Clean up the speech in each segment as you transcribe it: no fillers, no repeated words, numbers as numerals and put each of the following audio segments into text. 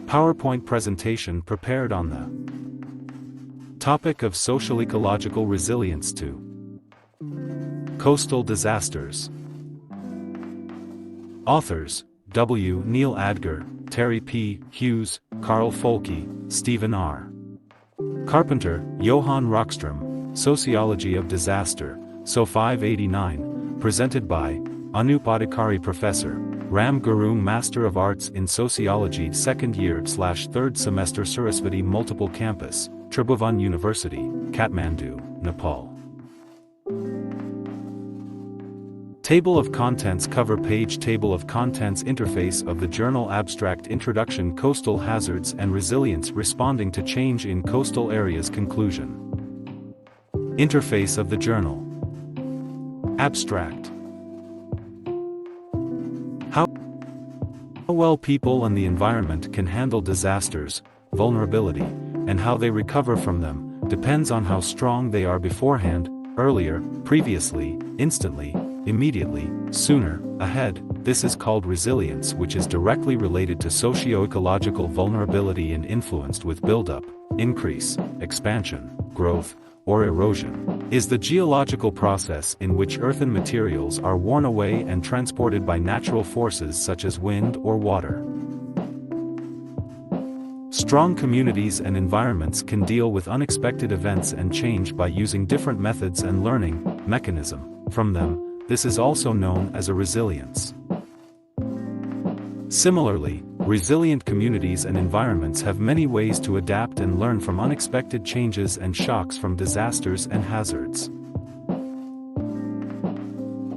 PowerPoint presentation prepared on the topic of social-ecological resilience to coastal disasters. Authors: W. Neil Adger, Terry P. Hughes, Carl Folke, Stephen R. Carpenter, Johann Rockstrom, Sociology of Disaster, So 589, presented by Anup Adhikari Professor, Ram Gurung Master of Arts in Sociology 2nd year/3rd semester Sarasvati Multiple Campus, Tribhuvan University, Kathmandu, Nepal. Table of Contents Cover Page Table of Contents Interface of the Journal Abstract Introduction Coastal Hazards and Resilience Responding to Change in Coastal Areas Conclusion. Interface of the Journal. Abstract. How well people and the environment can handle disasters, vulnerability, and how they recover from them, depends on how strong they are beforehand, earlier, previously, instantly, immediately, sooner, ahead. This is called resilience, which is directly related to socio-ecological vulnerability and influenced with buildup, increase, expansion, growth, or erosion, is the geological process in which earthen materials are worn away and transported by natural forces such as wind or water. Strong communities and environments can deal with unexpected events and change by using different methods and learning mechanism from them. This is also known as a resilience. Similarly, resilient communities and environments have many ways to adapt and learn from unexpected changes and shocks from disasters and hazards.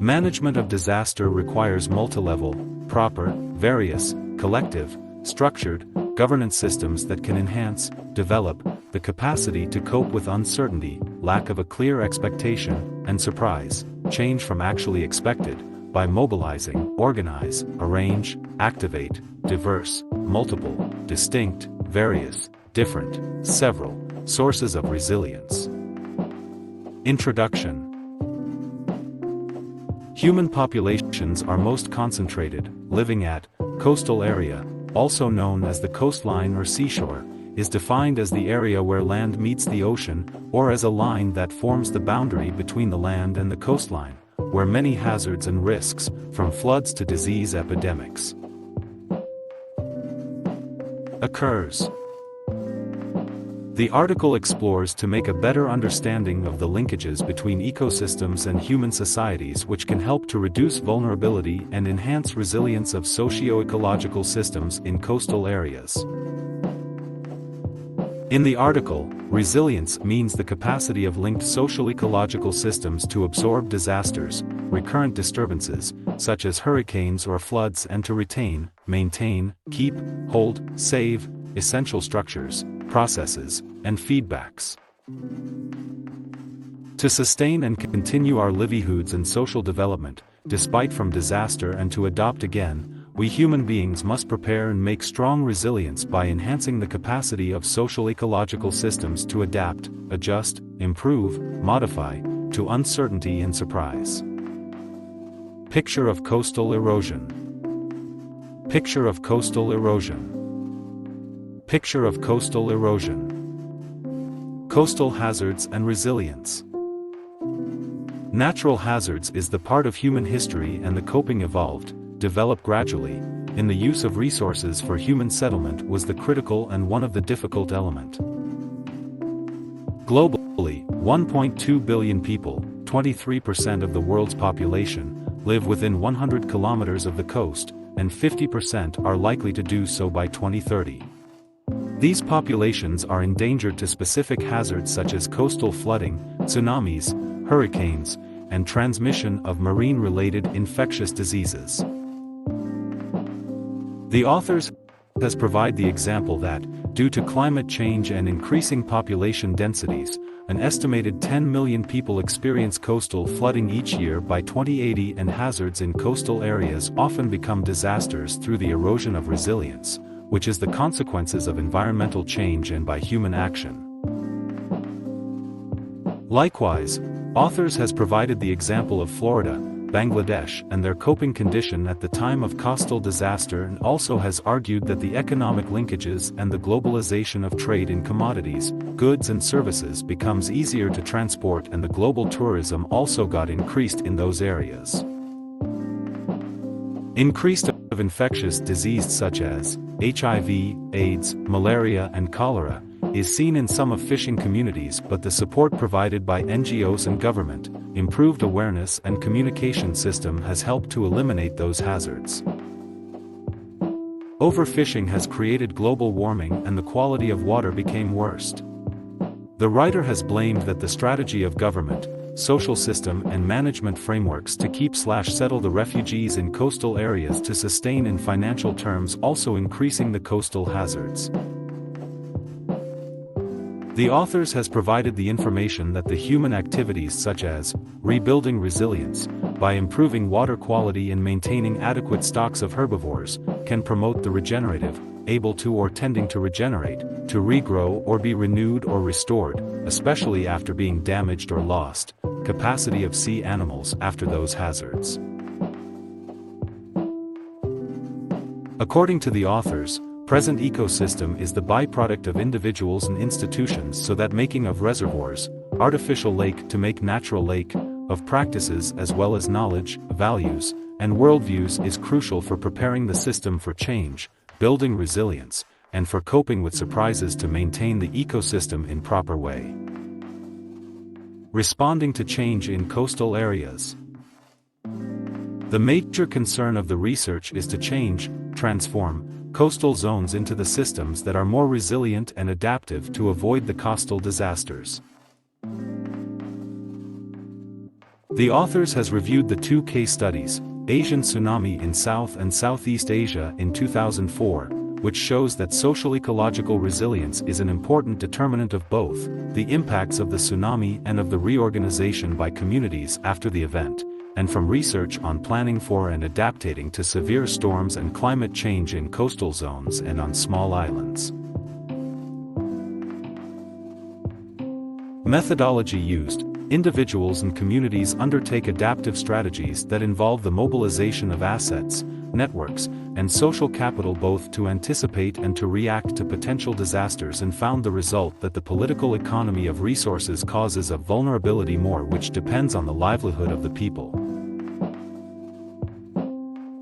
Management of disaster requires multilevel, proper, various, collective, structured, governance systems that can enhance, develop, the capacity to cope with uncertainty, lack of a clear expectation, and surprise, change from actually expected, by mobilizing, organize, arrange, activate, diverse, multiple, distinct, various, different, several, sources of resilience. Introduction. Human populations are most concentrated, living at, coastal area, also known as the coastline or seashore, is defined as the area where land meets the ocean, or as a line that forms the boundary between the land and the coastline, where many hazards and risks, from floods to disease epidemics, occurs. The article explores to make a better understanding of the linkages between ecosystems and human societies which can help to reduce vulnerability and enhance resilience of socio-ecological systems in coastal areas. In the article, resilience means the capacity of linked social-ecological systems to absorb disasters, recurrent disturbances, such as hurricanes or floods, and to retain, maintain, keep, hold, save, essential structures, processes, and feedbacks. To sustain and continue our livelihoods and social development, despite from disaster, and to adopt again, we human beings must prepare and make strong resilience by enhancing the capacity of social-ecological systems to adapt, adjust, improve, modify, to uncertainty and surprise. Picture of coastal erosion. Picture of coastal erosion. Picture of coastal erosion. Coastal hazards and resilience. Natural hazards is the part of human history, and the coping evolved, developed gradually, in the use of resources for human settlement was the critical and one of the difficult element. Globally, 1.2 billion people, 23% of the world's population, live within 100 kilometers of the coast, and 50% are likely to do so by 2030. These populations are endangered to specific hazards such as coastal flooding, tsunamis, hurricanes, and transmission of marine-related infectious diseases. The authors has provided the example that, due to climate change and increasing population densities, an estimated 10 million people experience coastal flooding each year by 2080, and hazards in coastal areas often become disasters through the erosion of resilience, which is the consequences of environmental change and by human action. Likewise, authors has provided the example of Florida, Bangladesh and their coping condition at the time of coastal disaster, and also has argued that the economic linkages and the globalization of trade in commodities, goods and services becomes easier to transport, and the global tourism also got increased in those areas. Increased of infectious disease such as HIV, AIDS, malaria and cholera is seen in some of fishing communities, but the support provided by NGOs and government, improved awareness and communication system has helped to eliminate those hazards. Overfishing has created global warming and the quality of water became worse. The writer has blamed that the strategy of government, social system and management frameworks to keep/settle the refugees in coastal areas to sustain in financial terms, also increasing the coastal hazards. The authors has provided the information that the human activities such as rebuilding resilience, by improving water quality and maintaining adequate stocks of herbivores, can promote the regenerative, able to or tending to regenerate, to regrow or be renewed or restored, especially after being damaged or lost, capacity of sea animals after those hazards. According to the authors, present ecosystem is the byproduct of individuals and institutions, so that making of reservoirs, artificial lake to make natural lake, of practices as well as knowledge, values, and worldviews is crucial for preparing the system for change, building resilience, and for coping with surprises to maintain the ecosystem in proper way. Responding to change in coastal areas. The major concern of the research is to transform, coastal zones into the systems that are more resilient and adaptive to avoid the coastal disasters. The authors has reviewed the 2 case studies, Asian tsunami in South and Southeast Asia in 2004, which shows that social-ecological resilience is an important determinant of both the impacts of the tsunami and of the reorganization by communities after the event, and from research on planning for and adapting to severe storms and climate change in coastal zones and on small islands. Methodology used. Individuals and communities undertake adaptive strategies that involve the mobilization of assets, networks, and social capital both to anticipate and to react to potential disasters, and found the result that the political economy of resources causes a vulnerability more which depends on the livelihood of the people.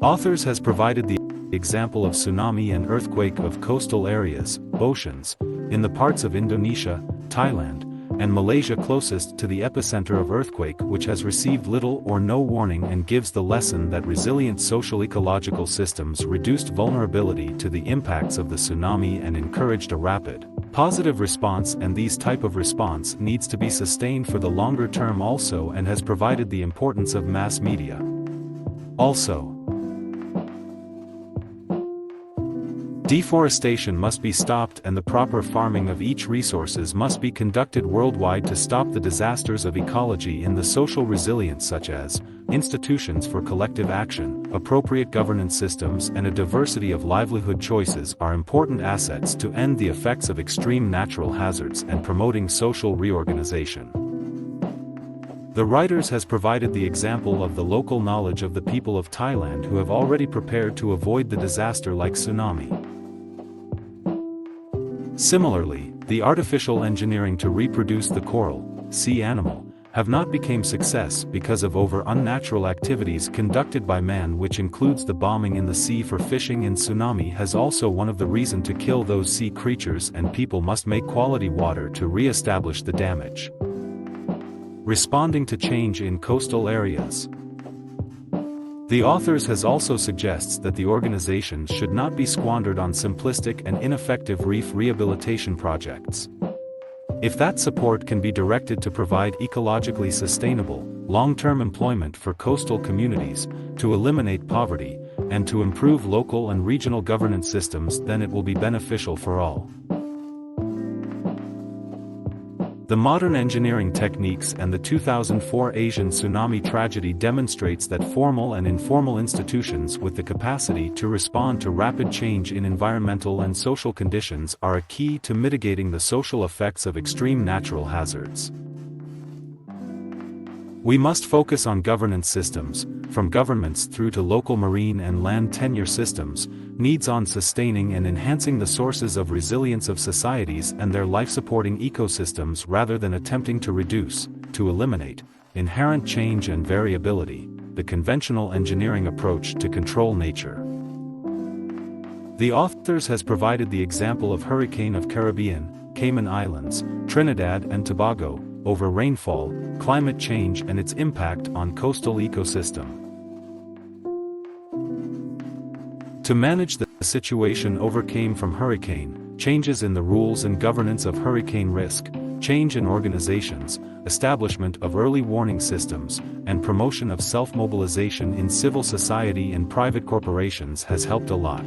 Authors has provided the example of tsunami and earthquake of coastal areas, oceans, in the parts of Indonesia, Thailand, and Malaysia closest to the epicenter of earthquake, which has received little or no warning, and gives the lesson that resilient social-ecological systems reduced vulnerability to the impacts of the tsunami and encouraged a rapid, positive response, and these type of response needs to be sustained for the longer term also, and has provided the importance of mass media. Also, deforestation must be stopped and the proper farming of each resources must be conducted worldwide to stop the disasters of ecology in the social resilience, such as institutions for collective action, appropriate governance systems, and a diversity of livelihood choices are important assets to end the effects of extreme natural hazards and promoting social reorganization. The writers has provided the example of the local knowledge of the people of Thailand who have already prepared to avoid the disaster like tsunami. Similarly, the artificial engineering to reproduce the coral, sea animal, have not become success because of over unnatural activities conducted by man, which includes the bombing in the sea for fishing, and tsunami has also one of the reason to kill those sea creatures, and people must make quality water to re-establish the damage. Responding to change in coastal areas. The authors has also suggests that the organizations should not be squandered on simplistic and ineffective reef rehabilitation projects. If that support can be directed to provide ecologically sustainable, long-term employment for coastal communities, to eliminate poverty, and to improve local and regional governance systems, then it will be beneficial for all. The modern engineering techniques and the 2004 Asian tsunami tragedy demonstrates that formal and informal institutions with the capacity to respond to rapid change in environmental and social conditions are a key to mitigating the social effects of extreme natural hazards. We must focus on governance systems, from governments through to local marine and land tenure systems, needs on sustaining and enhancing the sources of resilience of societies and their life-supporting ecosystems rather than attempting to reduce, to eliminate, inherent change and variability, the conventional engineering approach to control nature. The authors has provided the example of Hurricane of Caribbean, Cayman Islands, Trinidad and Tobago, over rainfall, climate change and its impact on coastal ecosystem. To manage the situation overcame from hurricane, changes in the rules and governance of hurricane risk, change in organizations, establishment of early warning systems, and promotion of self-mobilization in civil society and private corporations has helped a lot.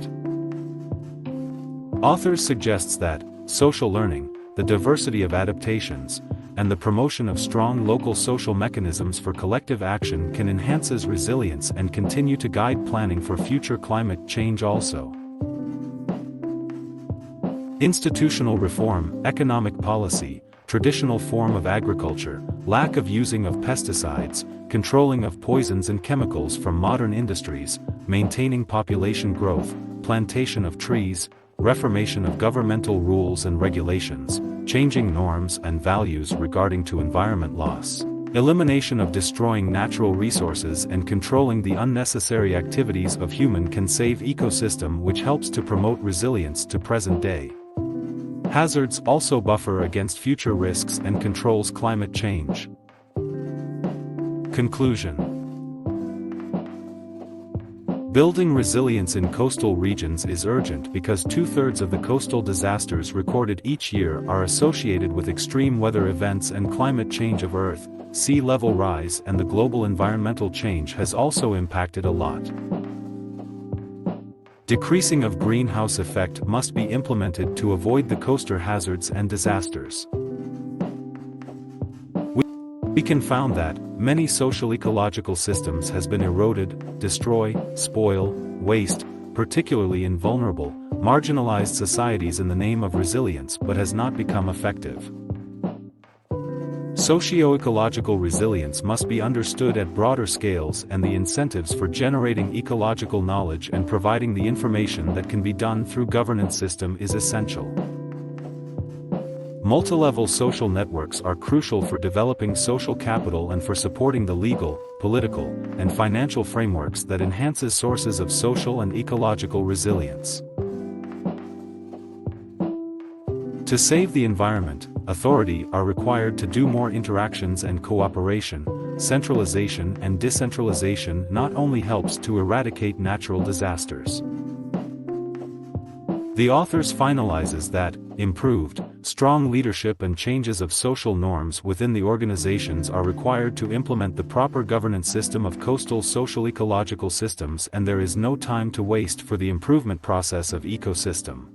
Authors suggests that social learning, the diversity of adaptations, and the promotion of strong local social mechanisms for collective action can enhance resilience and continue to guide planning for future climate change also. Institutional reform, economic policy, traditional form of agriculture, lack of using of pesticides, controlling of poisons and chemicals from modern industries, maintaining population growth, plantation of trees, reformation of governmental rules and regulations, changing norms and values regarding to environment loss, elimination of destroying natural resources and controlling the unnecessary activities of human can save ecosystem, which helps to promote resilience to present day hazards, also buffer against future risks and controls climate change. Conclusion. Building resilience in coastal regions is urgent because 2/3 of the coastal disasters recorded each year are associated with extreme weather events and climate change of Earth, sea level rise and the global environmental change has also impacted a lot. Decreasing of greenhouse effect must be implemented to avoid the coastal hazards and disasters. We can found that many social-ecological systems has been eroded, destroy, spoil, waste, particularly in vulnerable, marginalized societies in the name of resilience but has not become effective. Socio-ecological resilience must be understood at broader scales and the incentives for generating ecological knowledge and providing the information that can be done through governance system is essential. Multilevel social networks are crucial for developing social capital and for supporting the legal, political, and financial frameworks that enhances sources of social and ecological resilience. To save the environment, authority are required to do more interactions and cooperation. Centralization and decentralization not only helps to eradicate natural disasters. The authors finalizes that, improved, strong leadership and changes of social norms within the organizations are required to implement the proper governance system of coastal social ecological systems and there is no time to waste for the improvement process of ecosystem.